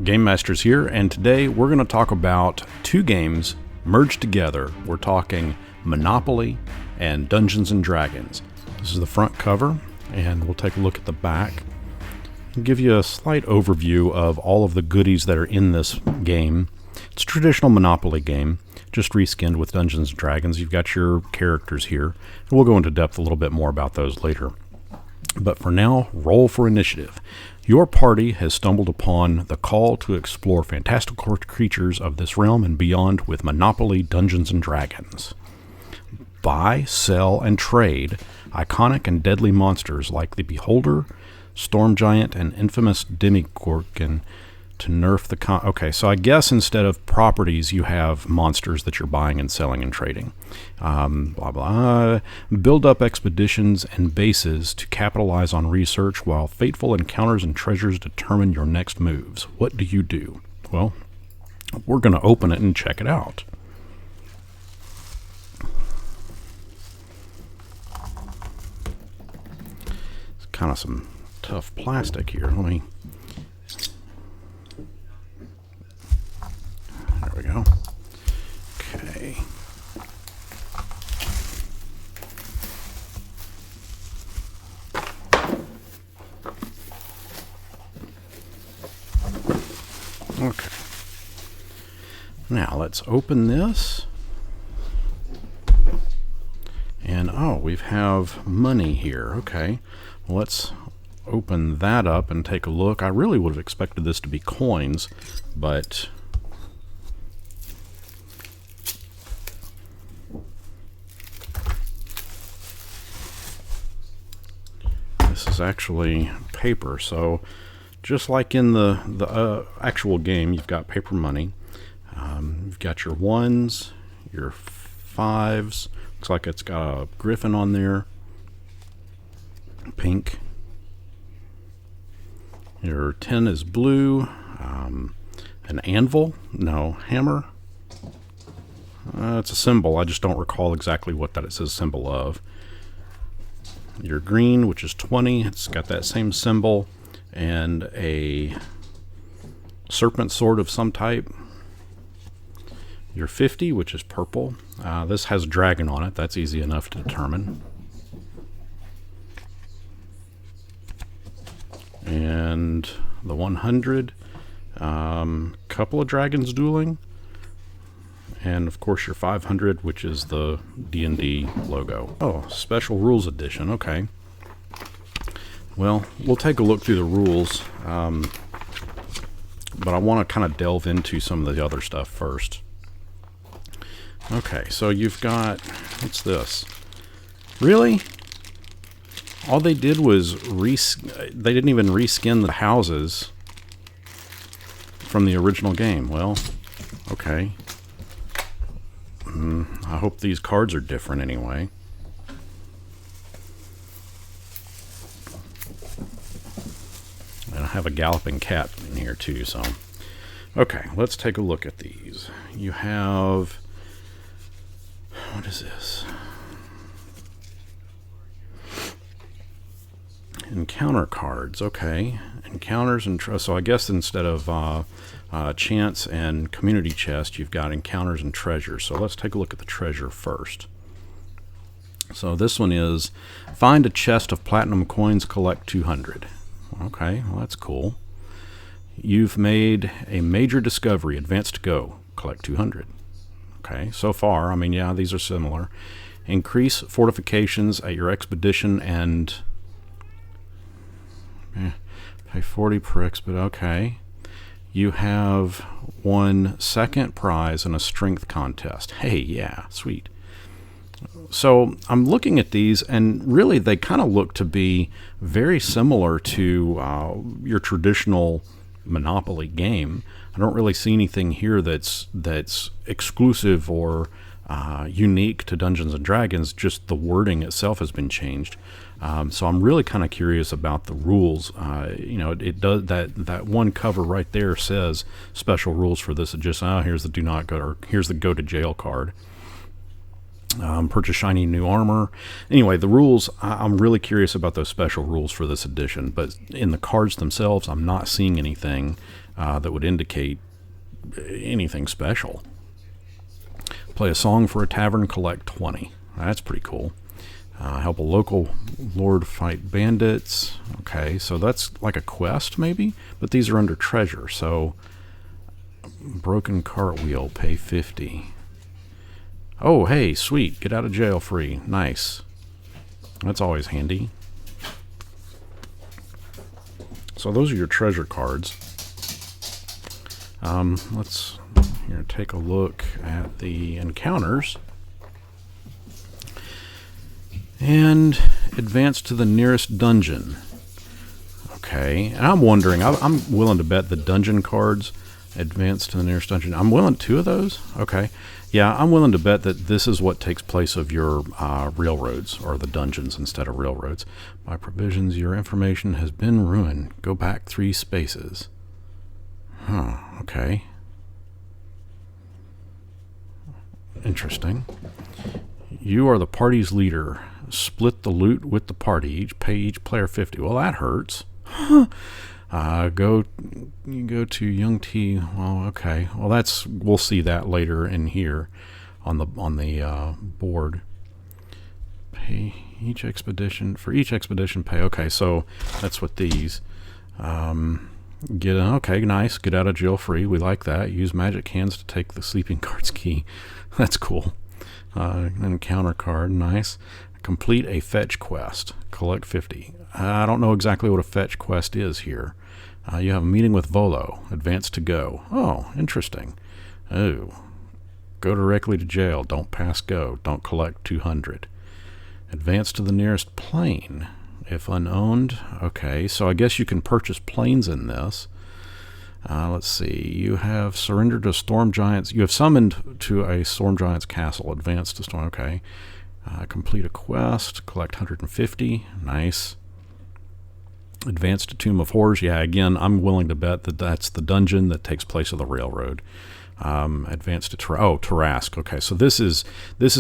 GameMasters here, and today we're going to talk about two games merged together. We're talking Monopoly and Dungeons and Dragons. This is the front cover, and we'll take a look at the back and give you a slight overview of all of the goodies that are in this game. It's a traditional Monopoly game, just reskinned with Dungeons and Dragons. You've got your characters here, and we'll go into depth a little bit more about those later. But for now, roll for initiative. Your party has stumbled upon the call to explore fantastical creatures of this realm and beyond with Monopoly Dungeons and Dragons. Buy, sell, and trade iconic and deadly monsters like the Beholder, Storm Giant, and infamous Demigorgon to nerf the Okay, so I guess instead of properties, you have monsters that you're buying and selling and trading. Blah, blah. Build up expeditions and bases to capitalize on research while fateful encounters and treasures determine your next moves. What do you do? Well, we're going to open it and check it out. It's kind of some tough plastic here. Let me... There we go. Okay. Okay. Now let's open this. And we have money here. Okay. Let's open that up and take a look. I really would have expected this to be coins, but this is actually paper. So just like in the actual game, you've got paper money. You've got your ones, your fives. Looks like it's got a griffin on there. Pink. Your 10 is blue. An anvil? No. Hammer? It's a symbol. I just don't recall exactly what that it says symbol of. Your green, which is 20. It's got that same symbol. And a serpent sword of some type. Your 50, which is purple. This has a dragon on it. That's easy enough to determine. And the 100, couple of dragons dueling, and of course your 500, which is the D&D logo. Oh, special rules edition. Okay. Well, we'll take a look through the rules, but I want to kind of delve into some of the other stuff first. Okay, so you've got, what's this? Really? All they did was they didn't even reskin the houses from the original game. Well, okay. I hope these cards are different anyway. And I have a galloping cat in here too, so. Okay, let's take a look at these. You have, what is this? Encounter cards. Okay, encounters and so I guess instead of chance and community chest, you've got encounters and treasures. So let's take a look at the treasure first. So this one is find a chest of platinum coins, collect 200. Okay, well that's cool. You've made a major discovery, advance to go, collect 200. Okay, so far, I mean, yeah, these are similar. Increase fortifications at your expedition and pay 40 per expedition. Okay. You have won second prize in a strength contest. Hey, yeah, sweet. So I'm looking at these, and really they kind of look to be very similar to your traditional Monopoly game. I don't really see anything here that's exclusive or unique to Dungeons and Dragons. Just the wording itself has been changed. So I'm really kind of curious about the rules. You know, it does that one cover right there says special rules for this. It just here's the do not go, or here's the go to jail card. Purchase shiny new armor. Anyway, the rules, I'm really curious about those special rules for this edition, but in the cards themselves, I'm not seeing anything that would indicate anything special. Play a song for a tavern, collect 20. That's pretty cool. Help a local lord fight bandits. Okay, so that's like a quest maybe, but these are under treasure. So broken cartwheel, pay 50. Oh, hey, sweet, get out of jail free. Nice. That's always handy. So those are your treasure cards. Let's here take a look at the encounters. And advance to the nearest dungeon. Okay, and I'm wondering, I'm willing to bet the dungeon cards advance to the nearest dungeon. I'm willing 2 of those? Okay. Yeah, I'm willing to bet that this is what takes place of your railroads, or the dungeons instead of railroads. By provisions, your information has been ruined. Go back 3 spaces. Huh, okay. Interesting. You are the party's leader. Split the loot with the party. Pay each player 50. Well, that hurts. You go to Young T. Well, okay. Well, we'll see that later in here on the board. Pay each expedition. For each expedition, pay. Okay, so that's what these. Okay, nice. Get out of jail free. We like that. Use magic hands to take the sleeping guard's key. That's cool. An encounter card. Nice. Complete a fetch quest. Collect 50. I don't know exactly what a fetch quest is here. You have a meeting with Volo. Advance to go. Oh, interesting. Oh. Go directly to jail. Don't pass go. Don't collect 200. Advance to the nearest plane. If unowned. Okay, so I guess you can purchase planes in this. Let's see. You have surrendered to Storm Giants. You have summoned to a Storm Giant's castle. Advance to Storm. Okay. Complete a quest. Collect 150. Nice. Advance to Tomb of Horrors. Yeah, again, I'm willing to bet that that's the dungeon that takes place on the railroad. Advance to Tarask. Okay, so this is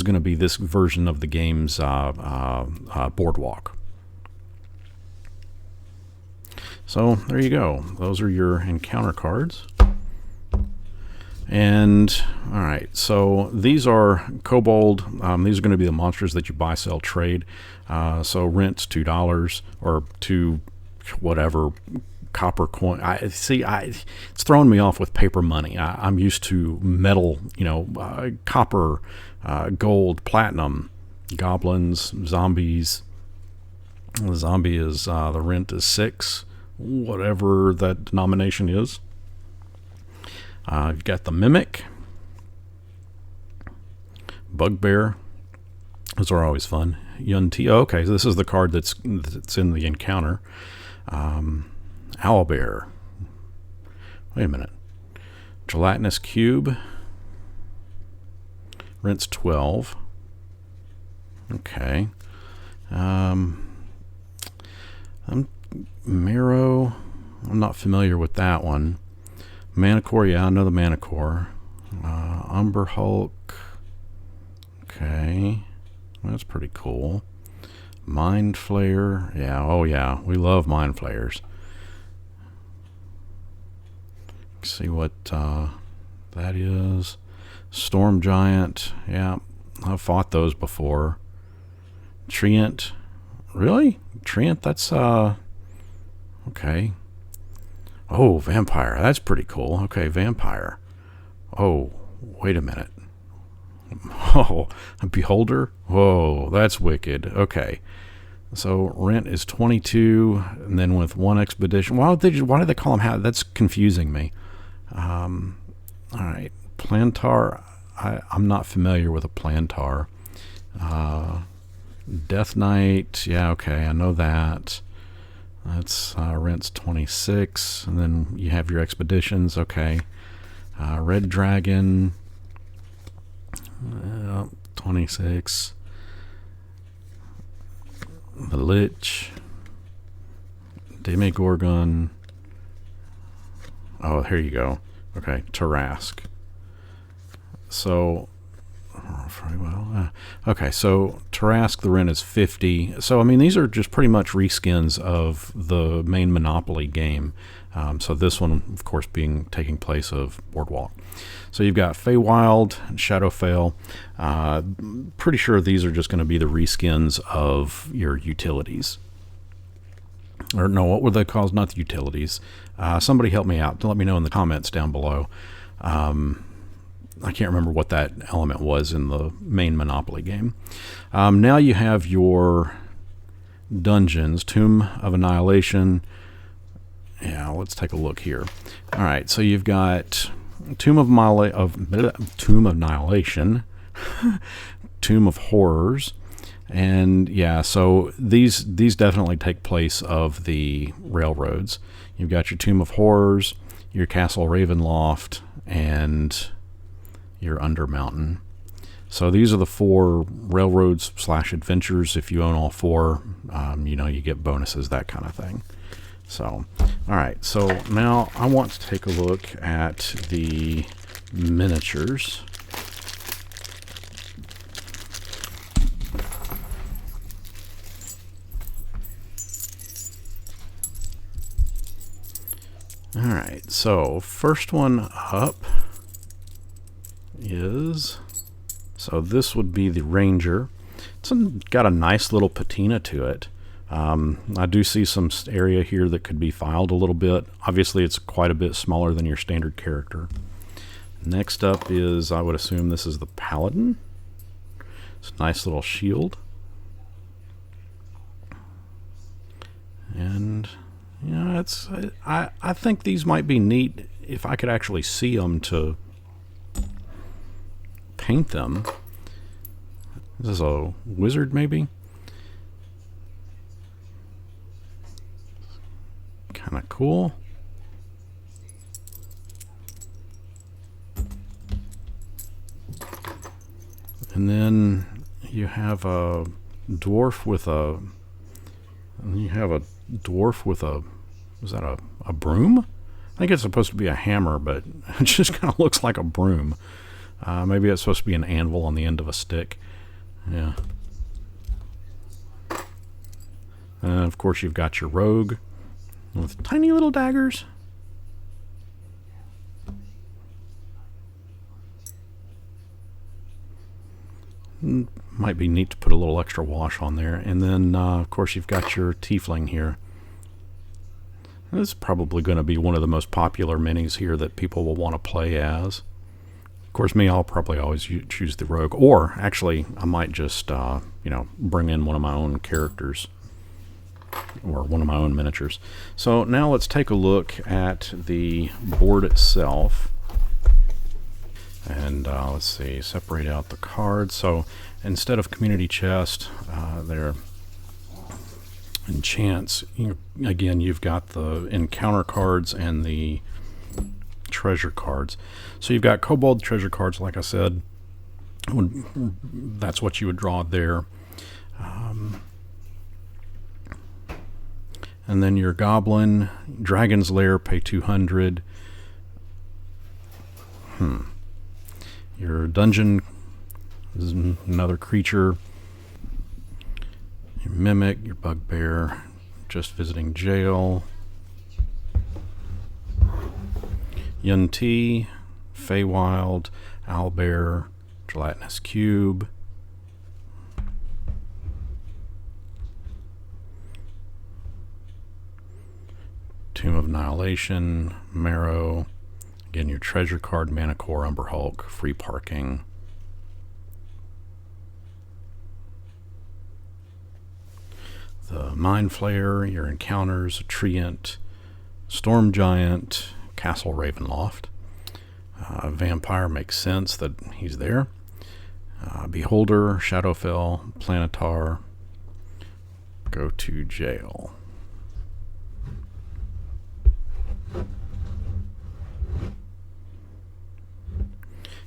going to be this version of the game's boardwalk. So there you go. Those are your encounter cards. And all right, so these are kobold. These are going to be the monsters that you buy, sell, trade. So rent's $2 or 2 whatever copper coin. It's throwing me off with paper money. I'm used to metal, copper, gold, platinum, goblins, zombies. The zombie is the rent is 6, whatever that denomination is. You've got the Mimic, Bugbear. Those are always fun. Yunti. Okay, so this is the card that's in the encounter. Owlbear. Wait a minute. Gelatinous Cube. Rent's 12. Okay. Marrow. I'm not familiar with that one. Manicore, yeah, I know the Manicore. Umber Hulk. Okay. That's pretty cool. Mind Flayer. Yeah, oh yeah, we love Mind Flayers. Let's see what that is. Storm Giant. Yeah, I've fought those before. Treant. Really? Treant? That's okay. Oh, Vampire. That's pretty cool. Okay, Vampire. Oh, wait a minute. Oh, a Beholder? Whoa, that's wicked. Okay. So rent is 22, and then with 1 expedition. Why do they call them? That's confusing me. All right. Plantar. I'm not familiar with a Plantar. Death Knight. Yeah, okay, I know that. That's rent's 26, and then you have your expeditions. Okay. Red Dragon. 26. The Lich. Demogorgon. Oh, here you go. Okay, Tarask. So Very well. Okay, so Tarask, the rent is 50. So, I mean, these are just pretty much reskins of the main Monopoly game. So this one, of course, taking place of Boardwalk. So you've got Feywild, Shadowfell. Pretty sure these are just going to be the reskins of your utilities. Or no, what were they called? Not the utilities. Somebody help me out. Let me know in the comments down below. I can't remember what that element was in the main Monopoly game. Now you have your dungeons, Tomb of Annihilation. Yeah, let's take a look here. All right, so you've got Tomb of Annihilation, Tomb of Horrors, and yeah, so these definitely take place of the railroads. You've got your Tomb of Horrors, your Castle Ravenloft, and your Undermountain. So these are the 4 railroads / adventures. If you own all 4, you get bonuses, that kind of thing. So, all right. So now I want to take a look at the miniatures. All right. So first one up is, so this would be the Ranger. It's got a nice little patina to it. I do see some area here that could be filed a little bit. Obviously it's quite a bit smaller than your standard character. Next up is, I would assume this is the Paladin. It's a nice little shield. And I think these might be neat if I could actually see them to paint them. This is a wizard, maybe? Kind of cool. And then you have a dwarf with a... is that a broom? I think it's supposed to be a hammer, but it just kind of looks like a broom. Maybe it's supposed to be an anvil on the end of a stick. Yeah. And of course you've got your rogue with tiny little daggers. Might be neat to put a little extra wash on there. And then of course you've got your tiefling here. This is probably going to be one of the most popular minis here that people will want to play as. Of course, I'll probably always choose the rogue, or actually, I might just, bring in one of my own characters, or one of my own miniatures. So now let's take a look at the board itself. And let's see, separate out the cards. So instead of community chest, they're enchants. Again, you've got the encounter cards and the treasure cards. So you've got kobold treasure cards, like I said. That's what you would draw there. And then your goblin, dragon's lair, pay 200. Your dungeon is another creature. Your mimic, your bugbear, just visiting jail. Yuan-Ti, Feywild, owlbear, gelatinous cube. Tomb of Annihilation, Marrow. Again, your treasure card, Manicore, Umber Hulk, free parking. The Mind Flayer, your encounters, Treant, Storm Giant, Castle Ravenloft. Vampire makes sense that he's there. Beholder, Shadowfell, Planetar, go to jail.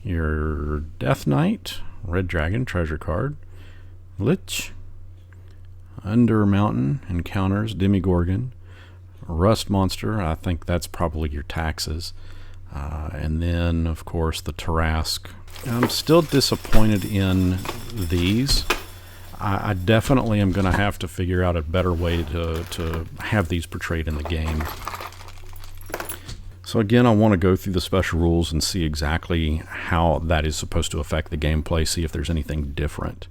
Your Death Knight, Red Dragon, treasure card. Lich, Undermountain, encounters, Demigorgon. Rust Monster, I think that's probably your taxes. And then, of course, the Tarrasque. I'm still disappointed in these. I definitely am going to have to figure out a better way to have these portrayed in the game. So again, I want to go through the special rules and see exactly how that is supposed to affect the gameplay, see if there's anything different,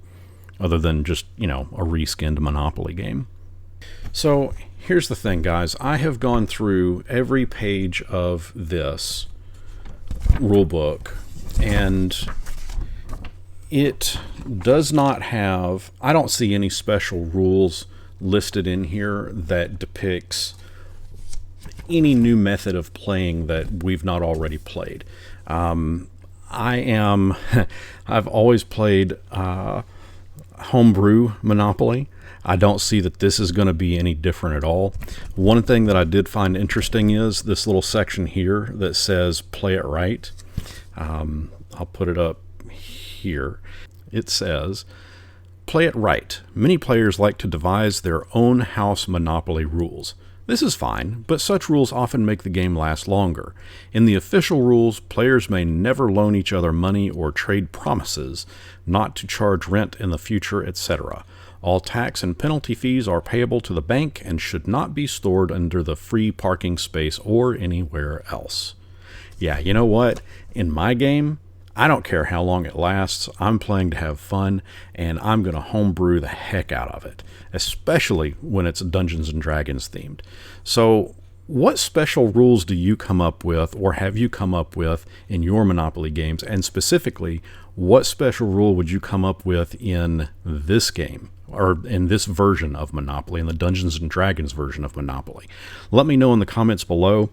other than just, you know, a reskinned Monopoly game. So here's the thing, guys. I have gone through every page of this rulebook, and it does not have, I don't see any special rules listed in here that depicts any new method of playing that we've not already played. I've always played homebrew Monopoly. I don't see that this is going to be any different at all. One thing that I did find interesting is this little section here that says play it right. I'll put it up here. It says, play it right. Many players like to devise their own house Monopoly rules. This is fine, but such rules often make the game last longer. In the official rules, players may never loan each other money or trade promises, not to charge rent in the future, etc. All tax and penalty fees are payable to the bank and should not be stored under the free parking space or anywhere else. Yeah, you know what? In my game, I don't care how long it lasts. I'm playing to have fun, and I'm going to homebrew the heck out of it, especially when it's Dungeons and Dragons themed. So what special rules do you come up with, or have you come up with in your Monopoly games? And specifically, what special rule would you come up with in this game, or in this version of Monopoly, in the Dungeons and Dragons version of Monopoly? Let me know in the comments below.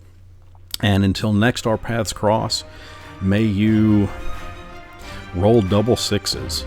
And until next our paths cross, may you roll double sixes.